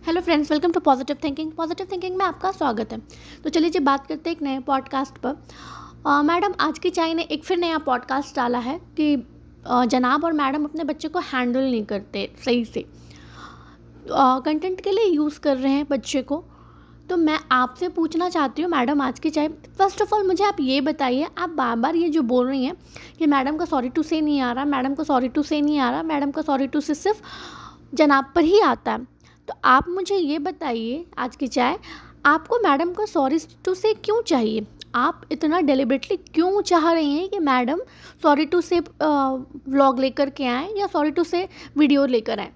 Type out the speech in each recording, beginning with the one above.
Hello friends, welcome to positive thinking. Positive thinking में आपका स्वागत है। तो चलिए जी बात करते हैं एक नए पॉडकास्ट पर। मैडम आज की चाय ने एक फिर नया पॉडकास्ट डाला है कि जनाब और मैडम अपने बच्चे को हैंडल नहीं करते सही से, कंटेंट के लिए यूज़ कर रहे हैं बच्चे को। तो मैं आपसे पूछना चाहती हूँ मैडम आज की चाय, फ़र्स्ट ऑफ़ ऑल मुझे आप ये बताइए, आप बार बार ये जो बोल रही हैं कि मैडम का सॉरी टू से नहीं आ रहा, मैडम का सॉरी टू से नहीं आ रहा, मैडम का सॉरी टू से सिर्फ जनाब पर ही आता है। तो आप मुझे ये बताइए आज की चाय, आपको मैडम का सॉरी टू से क्यों चाहिए? आप इतना डेलिबरेटली क्यों चाह रही हैं कि मैडम सॉरी टू से व्लॉग लेकर के आएँ या सॉरी टू से वीडियो लेकर आएँ?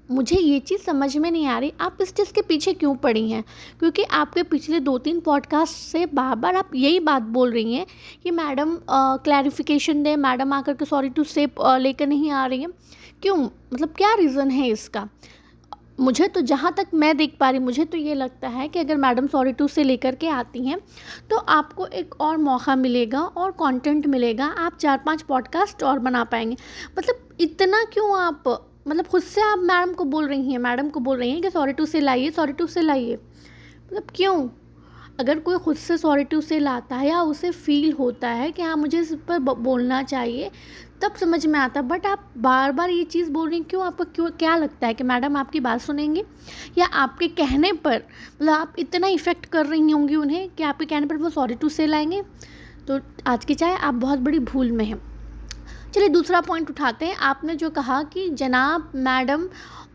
मुझे ये चीज़ समझ में नहीं आ रही, आप इस चीज़ के पीछे क्यों पड़ी हैं? क्योंकि आपके पिछले 2-3 पॉडकास्ट से बार-बार आप यही बात बोल रही हैं कि मैडम क्लैरिफ़िकेशन दें, मैडम आकर के सॉरी टू से लेकर नहीं आ रही हैं। क्यों? मतलब क्या रीज़न है इसका? मुझे तो जहाँ तक मैं देख पा रही, मुझे तो ये लगता है कि अगर मैडम सॉरी टू से लेकर के आती हैं तो आपको एक और मौका मिलेगा और कंटेंट मिलेगा, आप 4-5 पॉडकास्ट और बना पाएंगे। मतलब इतना क्यों आप, मतलब खुद से आप मैडम को बोल रही हैं, मैडम को बोल रही हैं कि सॉरी टू से लाइए, सॉरी टू से लाइए। मतलब क्यों? अगर कोई खुद से सॉरी टू से लाता है या उसे फ़ील होता है कि हाँ मुझे इस पर बोलना चाहिए, तब समझ में आता है। बट आप बार बार ये चीज़ बोल रही हैं, क्यों? आपको क्यों, क्या लगता है कि मैडम आपकी बात सुनेंगे या आपके कहने पर, मतलब आप इतना इफ़ेक्ट कर रही होंगी उन्हें कि आपके कहने पर वो सॉरी टू से लाएंगे? तो आज की चाय आप बहुत बड़ी भूल में हैं। चलिए दूसरा पॉइंट उठाते हैं। आपने जो कहा कि जनाब, मैडम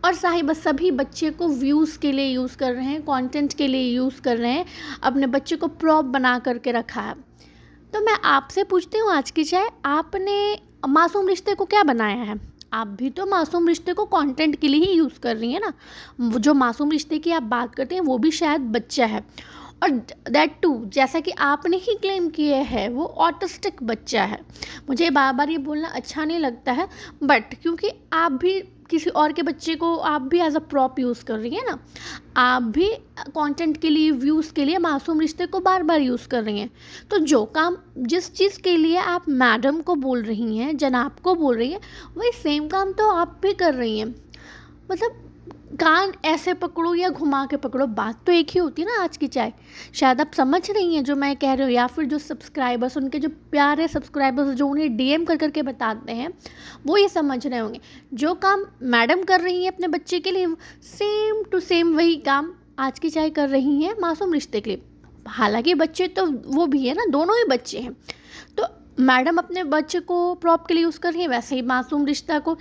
और साहिबा सभी बच्चे को व्यूज़ के लिए यूज़ कर रहे हैं, कंटेंट के लिए यूज़ कर रहे हैं, अपने बच्चे को प्रॉप बना करके रखा है। तो मैं आपसे पूछती हूँ आज की चाय, आपने मासूम रिश्ते को क्या बनाया है? आप भी तो मासूम रिश्ते को कंटेंट के लिए ही यूज़ कर रही हैं ना। वो जो मासूम रिश्ते की आप बात करते हैं वो भी शायद बच्चा है, और दैट टू जैसा कि आपने ही क्लेम किया है वो ऑटिस्टिक बच्चा है। मुझे बार बार ये बोलना अच्छा नहीं लगता है, बट क्योंकि आप भी किसी और के बच्चे को आप भी एज अ प्रॉप यूज़ कर रही हैं ना, आप भी कंटेंट के लिए, व्यूज़ के लिए मासूम रिश्ते को बार बार यूज़ कर रही हैं। तो जो काम, जिस चीज़ के लिए आप मैडम को बोल रही हैं, जनाब को बोल रही हैं, वही सेम काम तो आप भी कर रही हैं। मतलब कान ऐसे पकड़ो या घुमा के पकड़ो, बात तो एक ही होती है ना आज की चाय। शायद आप समझ रही हैं जो मैं कह रही हूँ, या फिर जो सब्सक्राइबर्स, उनके जो प्यारे सब्सक्राइबर्स जो उन्हें डीएम कर करके बताते हैं, वो ये समझ रहे होंगे जो काम मैडम कर रही हैं अपने बच्चे के लिए, सेम टू सेम वही काम आज की चाय कर रही हैं मासूम रिश्ते के लिए। हालांकि बच्चे तो वो भी है ना, दोनों ही बच्चे हैं। तो मैडम अपने बच्चे को प्रॉप के लिए यूज़ कर रही है, वैसे ही मासूम रिश्ता को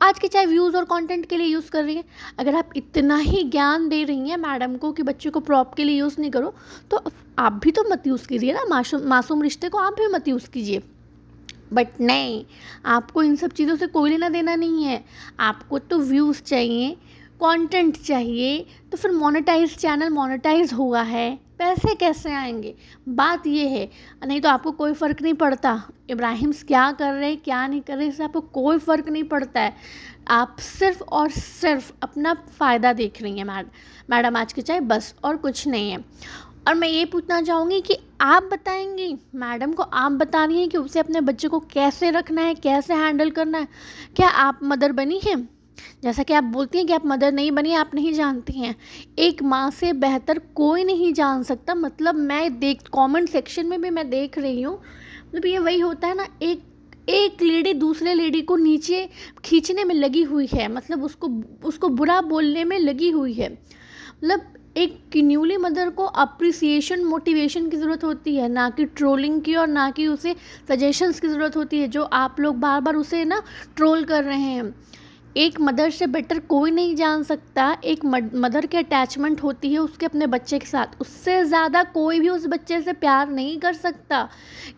आज के चाहे व्यूज़ और कंटेंट के लिए यूज़ कर रही है। अगर आप इतना ही ज्ञान दे रही हैं मैडम को कि बच्चे को प्रॉप के लिए यूज़ नहीं करो, तो आप भी तो मत यूज़ कीजिए ना, मासूम रिश्ते को आप भी मत यूज़ कीजिए। बट नहीं, आपको इन सब चीज़ों से कोई लेना देना नहीं है। आपको तो व्यूज़ चाहिए, कंटेंट चाहिए, तो फिर मोनेटाइज चैनल मोनेटाइज हुआ है, पैसे कैसे आएंगे? बात ये है। नहीं तो आपको कोई फ़र्क नहीं पड़ता इब्राहिम्स क्या कर रहे हैं क्या नहीं कर रहे, इससे आपको कोई फ़र्क नहीं पड़ता है। आप सिर्फ़ और सिर्फ अपना फ़ायदा देख रही हैं मैडम आज की चाय, बस और कुछ नहीं है। और मैं ये पूछना चाहूँगी कि आप बताएंगी, मैडम को आप बता रही हैं कि उसे अपने बच्चे को कैसे रखना है, कैसे हैंडल करना है। क्या आप मदर बनी हैं? जैसा कि आप बोलती हैं कि आप मदर नहीं बनी, आप नहीं जानती हैं। एक माँ से बेहतर कोई नहीं जान सकता। मतलब मैं कमेंट सेक्शन में भी मैं देख रही हूँ, मतलब ये वही होता है ना, एक लेडी दूसरे लेडी को नीचे खींचने में लगी हुई है, मतलब उसको बुरा बोलने में लगी हुई है। मतलब एक न्यूली मदर को अप्रिसिएशन, मोटिवेशन की ज़रूरत होती है, ना कि ट्रोलिंग की, और ना कि उसे सजेशंस की ज़रूरत होती है, जो आप लोग बार बार उसे ना ट्रोल कर रहे हैं। एक मदर से बेटर कोई नहीं जान सकता। एक मदर की अटैचमेंट होती है उसके अपने बच्चे के साथ, उससे ज़्यादा कोई भी उस बच्चे से प्यार नहीं कर सकता।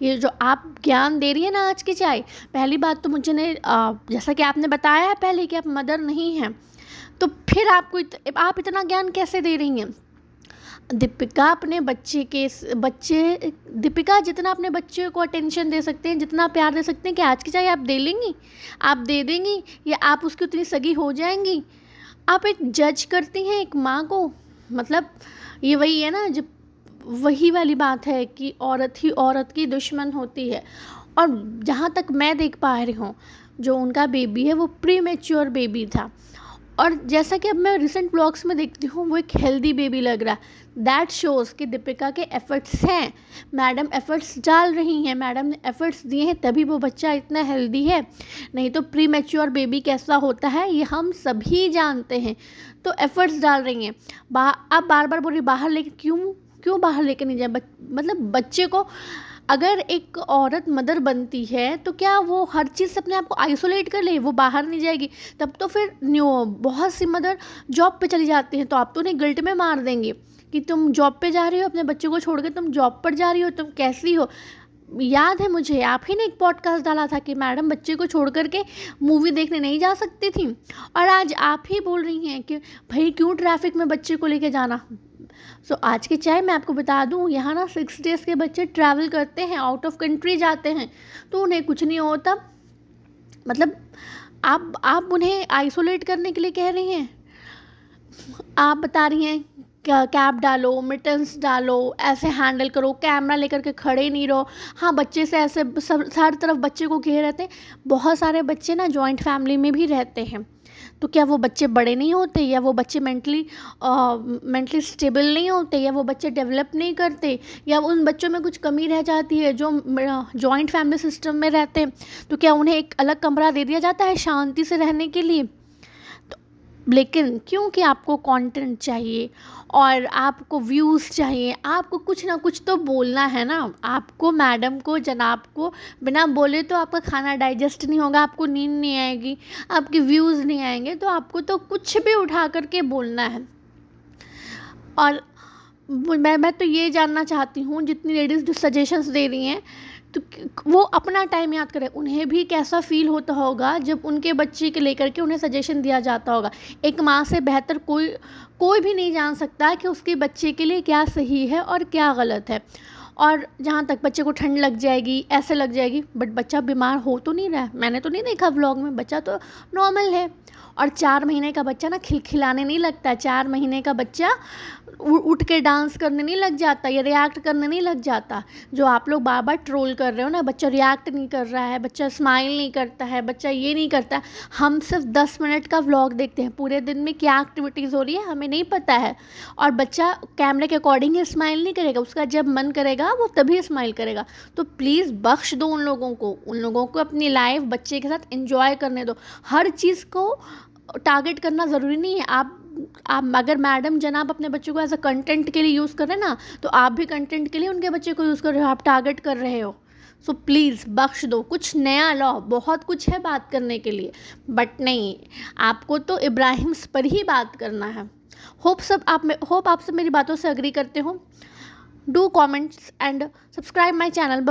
ये जो आप ज्ञान दे रही है ना आज की चाय, पहली बात तो मुझे नहीं, जैसा कि आपने बताया है पहले कि आप मदर नहीं हैं, तो फिर आप इतना ज्ञान कैसे दे रही हैं? दीपिका अपने दीपिका जितना अपने बच्चे को अटेंशन दे सकते हैं, जितना प्यार दे सकते हैं, कि आज की चाहे आप दे लेंगी, आप दे देंगी, या आप उसकी उतनी सगी हो जाएंगी? आप एक जज करती हैं एक माँ को। मतलब ये वही है ना, जब वही वाली बात है कि औरत ही औरत की दुश्मन होती है। और जहाँ तक मैं देख पा रही हूँ, जो उनका बेबी है वो प्री मैच्योर बेबी था, और जैसा कि अब मैं रिसेंट ब्लॉग्स में देखती हूँ वो एक हेल्दी बेबी लग रहा है। दैट शोज़ कि दीपिका के एफ़र्ट्स हैं, मैडम एफ़र्ट्स डाल रही हैं, मैडम ने एफ़र्ट्स दिए हैं तभी वो बच्चा इतना हेल्दी है। नहीं तो प्री मैच्योर बेबी कैसा होता है ये हम सभी जानते हैं। तो एफ़र्ट्स डाल रही हैं। अब बार बार बोल रही बाहर लेके क्यों बाहर लेके नहीं जाए? मतलब बच्चे को, अगर एक औरत मदर बनती है तो क्या वो हर चीज़ से अपने आप को आइसोलेट कर ले, वो बाहर नहीं जाएगी? तब तो फिर बहुत सी मदर जॉब पे चली जाती हैं, तो आप तो उन्हें गिल्ट में मार देंगे कि तुम जॉब पे जा रही हो, अपने बच्चे को छोड़ के तुम जॉब पर जा रही हो, तुम कैसी हो? याद है मुझे, आप ही ने एक पॉडकास्ट डाला था कि मैडम बच्चे को छोड़ कर के मूवी देखने नहीं जा सकती थी, और आज आप ही बोल रही हैं कि भाई क्यों ट्रैफिक में बच्चे को लेके जाना। आज की चाय मैं आपको बता दूं, यहाँ ना 6 डेज़ के बच्चे ट्रैवल करते हैं, आउट ऑफ कंट्री जाते हैं, तो उन्हें कुछ नहीं होता। मतलब आप उन्हें आइसोलेट करने के लिए कह रही हैं। आप बता रही हैं कैप डालो, मिटन्स डालो, ऐसे हैंडल करो, कैमरा लेकर के खड़े नहीं रहो। हाँ, बच्चे से ऐसे सब हर तरफ बच्चे को घेरे रहते हैं। बहुत सारे बच्चे ना जॉइंट फैमिली में भी रहते हैं, तो क्या वो बच्चे बड़े नहीं होते, या वो बच्चे मेंटली स्टेबल नहीं होते, या वो बच्चे डेवलप नहीं करते, या उन बच्चों में कुछ कमी रह जाती है जो जॉइंट फैमिली सिस्टम में रहते हैं? तो क्या उन्हें एक अलग कमरा दे दिया जाता है शांति से रहने के लिए? लेकिन क्योंकि आपको कंटेंट चाहिए और आपको व्यूज़ चाहिए, आपको कुछ ना कुछ तो बोलना है ना। आपको मैडम को, जनाब को बिना बोले तो आपका खाना डाइजेस्ट नहीं होगा, आपको नींद नहीं आएगी, आपके व्यूज़ नहीं आएंगे, तो आपको तो कुछ भी उठा करके बोलना है। और मैं तो ये जानना चाहती हूँ, जितनी लेडीज़ जो सजेशंस दे रही हैं, तो वो अपना टाइम याद करें। उन्हें भी कैसा फ़ील होता होगा जब उनके बच्चे के लेकर के उन्हें सजेशन दिया जाता होगा। एक माँ से बेहतर कोई भी नहीं जान सकता कि उसके बच्चे के लिए क्या सही है और क्या गलत है। और जहाँ तक बच्चे को ठंड लग जाएगी, ऐसे लग जाएगी, बट बच्चा बीमार हो तो नहीं रहा है। मैंने तो नहीं देखा व्लॉग में, बच्चा तो नॉर्मल है। और 4 महीने का बच्चा ना खिलखिलाने नहीं लगता। 4 महीने का बच्चा उठ के डांस करने नहीं लग जाता, या रिएक्ट करने नहीं लग जाता। जो आप लोग बार बार ट्रोल कर रहे हो ना, बच्चा रिएक्ट नहीं कर रहा है, बच्चा स्माइल नहीं करता है, बच्चा ये नहीं करता। हम सिर्फ 10 मिनट का व्लॉग देखते हैं, पूरे दिन में क्या एक्टिविटीज़ हो रही है हमें नहीं पता है। और बच्चा कैमरे के अकॉर्डिंग ही स्माइल नहीं करेगा, उसका जब मन करेगा वो तभी स्माइल करेगा। तो प्लीज़ बख्श दो उन लोगों को अपनी लाइफ बच्चे के साथ एंजॉय करने दो। हर चीज़ को टारगेट करना ज़रूरी नहीं है। आप अगर मैडम जनाब अपने बच्चों को एज अ कंटेंट के लिए यूज़ कर रहे हैं ना, तो आप भी कंटेंट के लिए उनके बच्चे को यूज़ कर रहे हो, आप टारगेट कर रहे हो। सो प्लीज़ बख्श दो। कुछ नया लाओ, बहुत कुछ है बात करने के लिए, बट नहीं, आपको तो इब्राहिम्स पर ही बात करना है। होप आप सब मेरी बातों से अग्री करते हो। Do comments and subscribe my channel.